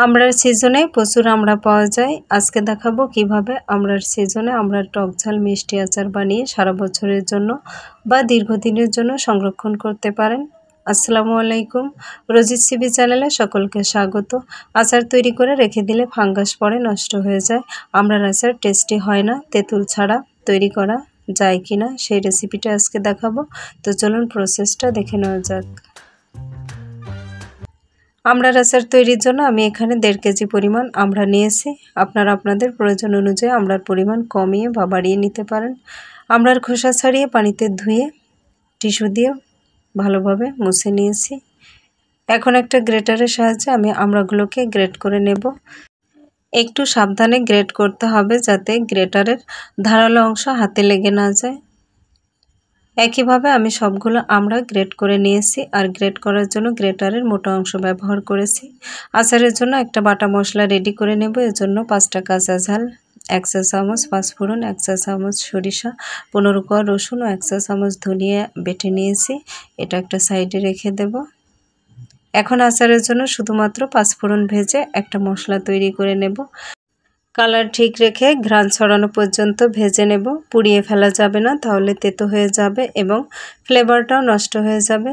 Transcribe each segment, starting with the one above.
আমড়ার সিজনে প্রচুর আমড়া পাওয়া যায়। আজকে দেখাবো কিভাবে আমড়ার সিজনে আমড়ার টক ঝাল মিষ্টি আচার বানিয়ে সারা বছরের জন্য বা দীর্ঘদিনের জন্য সংরক্ষণ করতে পারেন। আসসালামু আলাইকুম, রোজিত সিবি চ্যানেলে সকলকে স্বাগত। আচার তৈরি করে রেখে দিলে ফাঙ্গাস পড়ে, নষ্ট হয়ে যায়। আমড়ার আচার টেস্টি হয় না, তেঁতুল ছাড়া তৈরি করা যায় কিনা সেই রেসিপিটা আজকে দেখাবো। তো চলুন প্রসেসটা দেখে নেওয়া যাক। আমড়ার আচার তৈরির জন্য আমি এখানে 1.5 কেজি পরিমাণ আমড়া নিয়েছি। আপনারা আপনাদের প্রয়োজন অনুযায়ী আমড়ার পরিমাণ কমিয়ে বা বাড়িয়ে নিতে পারেন। আমড়ার খোসা ছাড়িয়ে পানিতে ধুয়ে টিস্যু দিয়ে ভালোভাবে মুছে নিয়েছি। এখন একটা গ্রেটারের সাহায্যে আমি আমড়াগুলোকে গ্রেট করে নেব। একটু সাবধানে গ্রেট করতে হবে যাতে গ্রেটারের ধারালো অংশ হাতে লেগে না যায়। একইভাবে আমি সবগুলো আমড়া গ্রেট করে নিয়েছি, আর গ্রেট করার জন্য গ্রেটারের মোটা অংশ ব্যবহার করেছি। আচারের জন্য একটা বাটা মশলা রেডি করে নেব। এর জন্য 5টা কাঁচা ঝাল, 1 চা চামচ পাঁচফোড়ন, 1 চা চামচ সরিষা, 15 কোয়া রসুন ও 1 চা চামচ ধনিয়া বেটে নিয়েছি। এটা একটা সাইডে রেখে দেব। এখন আচারের জন্য শুধুমাত্র পাঁচফোড়ন ভেজে একটা মশলা তৈরি করে নেব। কালার ঠিক রেখে ঘ্রাণ ছড়ানো পর্যন্ত ভেজে নেব। পুড়িয়ে ফেলা যাবে না, তাহলে তেতো হয়ে যাবে এবং ফ্লেভারটাও নষ্ট হয়ে যাবে।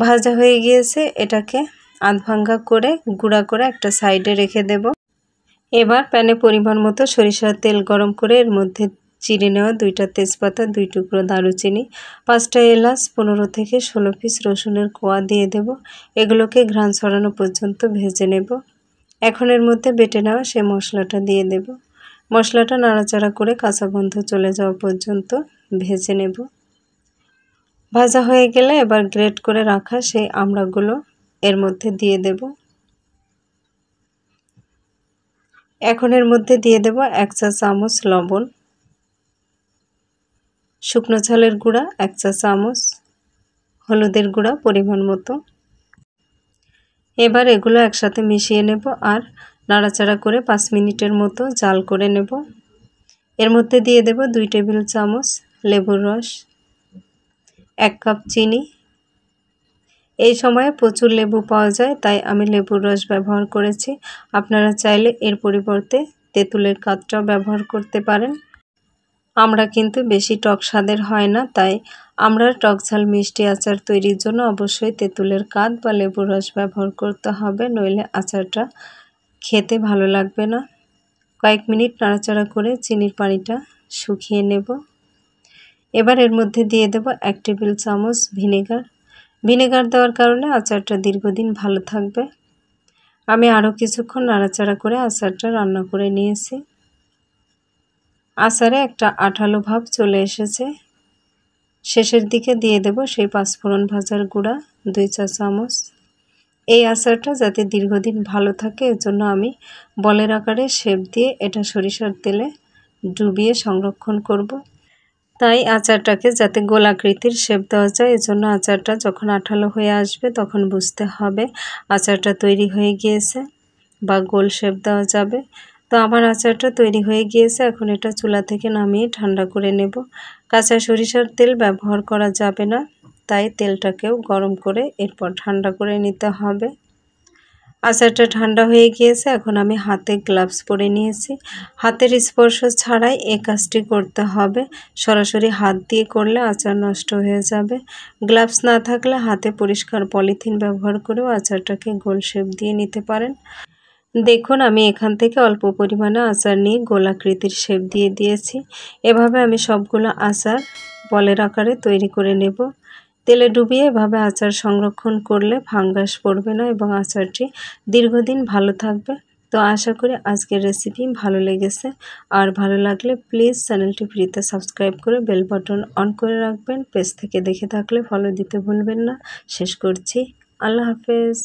ভাজা হয়ে গিয়েছে, এটাকে আধ ভাঙ্গা করে গুঁড়া করে একটা সাইডে রেখে দেব। এবার প্যানে পরিমাণ মতো সরিষার তেল গরম করে এর মধ্যে চিড়ে নেওয়া 2টা তেজপাতা, 2 টুকরো দারুচিনি, 5টা এলাচ, 15 থেকে 16 পিস রসুনের কোয়া দিয়ে দেব। এগুলোকে ঘ্রাণ ছড়ানো পর্যন্ত ভেজে নেব। এখন এর মধ্যে বেটে নেওয়া সেই মশলাটা দিয়ে দেব। মশলাটা নাড়াচাড়া করে কাঁচা গন্ধ চলে যাওয়া পর্যন্ত ভেজে নেব। ভাজা হয়ে গেলে এবার গ্রেট করে রাখা সেই আমড়াগুলো এর মধ্যে দিয়ে দেব। এখন এর মধ্যে দিয়ে দেব 1 চা চামচ লবণ, শুকনো ঝালের গুঁড়া 1 চা চামচ, হলুদের গুঁড়া পরিমাণ মতো। এবার এগুলো একসাথে মিশিয়ে নেব আর নাড়াচাড়া করে 5 মিনিটের মতো জাল করে নেব। এর মধ্যে দিয়ে দেব 2 টেবিল চামচ লেবুর রস, 1 কাপ চিনি। এই সময়ে প্রচুর লেবু পাওয়া যায়, তাই আমি লেবুর রস ব্যবহার করেছি। আপনারা চাইলে এর পরিবর্তে তেঁতুলের কাতটাও ব্যবহার করতে পারেন। আমড়া কিন্তু বেশি টক স্বাদের হয় না, তাই আমড়ার টক ঝাল মিষ্টি আচার তৈরির জন্য অবশ্যই তেঁতুলের কাত বা লেবুর রস ব্যবহার করতে হবে, নইলে আচারটা খেতে ভালো লাগবে না। কয়েক মিনিট নাড়াচাড়া করে চিনির পানিটা শুকিয়ে নেব। এবার এর মধ্যে দিয়ে দেব 1 টেবিল চামচ ভিনেগার। ভিনেগার দেওয়ার কারণে আচারটা দীর্ঘদিন ভালো থাকবে। আমি আরও কিছুক্ষণ নাড়াচাড়া করে আচারটা রান্না করে নিয়েছি। আচারে একটা আঠালো ভাব চলে এসেছে। শেষের দিকে দিয়ে দেব সেই পাঁচফোড়ন ভাজার গুঁড়া 2 চা চামচ। এই আচারটা যাতে দীর্ঘদিন ভালো থাকে এর জন্য আমি বলের আকারে শেপ দিয়ে এটা সরিষার তেলে ডুবিয়ে সংরক্ষণ করব। তাই আচারটাকে যাতে গোলাকৃতির শেপ দেওয়া যায়, এজন্য আচারটা যখন আঠালো হয়ে আসবে তখন বুঝতে হবে আচারটা তৈরি হয়ে গিয়েছে বা গোল শেপ দেওয়া যাবে। তো আমার আচারটা তৈরি হয়ে গিয়েছে। এখন এটা চুলা থেকে নামিয়ে ঠান্ডা করে নেব। কাঁচা সরিষার তেল ব্যবহার করা যাবে না, তাই তেলটাকেও গরম করে এরপর ঠান্ডা করে নিতে হবে। আচারটা ঠান্ডা হয়ে গিয়েছে। এখন আমি হাতে গ্লাভস পরে নিয়েছি। হাতের স্পর্শ ছাড়াই এই কাজটি করতে হবে। সরাসরি হাত দিয়ে করলে আচার নষ্ট হয়ে যাবে। গ্লাভস না থাকলে হাতে পরিষ্কার পলিথিন ব্যবহার করেও আচারটাকে গোল শেপ দিয়ে নিতে পারেন। দেখুন, আমি এখান থেকে অল্প পরিমাণে আচার নিয়ে গোলাকৃতির শেপ দিয়ে দিয়েছি। এভাবে আমি সবগুলো আচার বলের আকারে তৈরি করে নেব। তেলে ডুবিয়ে এভাবে আচার সংরক্ষণ করলে ফাঙ্গাস পড়বে না এবং আচারটি দীর্ঘদিন ভালো থাকবে। তো আশা করি আজকের রেসিপি ভালো লেগেছে, আর ভালো লাগলে প্লিজ চ্যানেলটি ফ্রিতে সাবস্ক্রাইব করে বেল বাটন অন করে রাখবেন। পেজ থেকে দেখে থাকলে ফলো দিতে ভুলবেন না। শেষ করছি, আল্লাহ হাফেজ।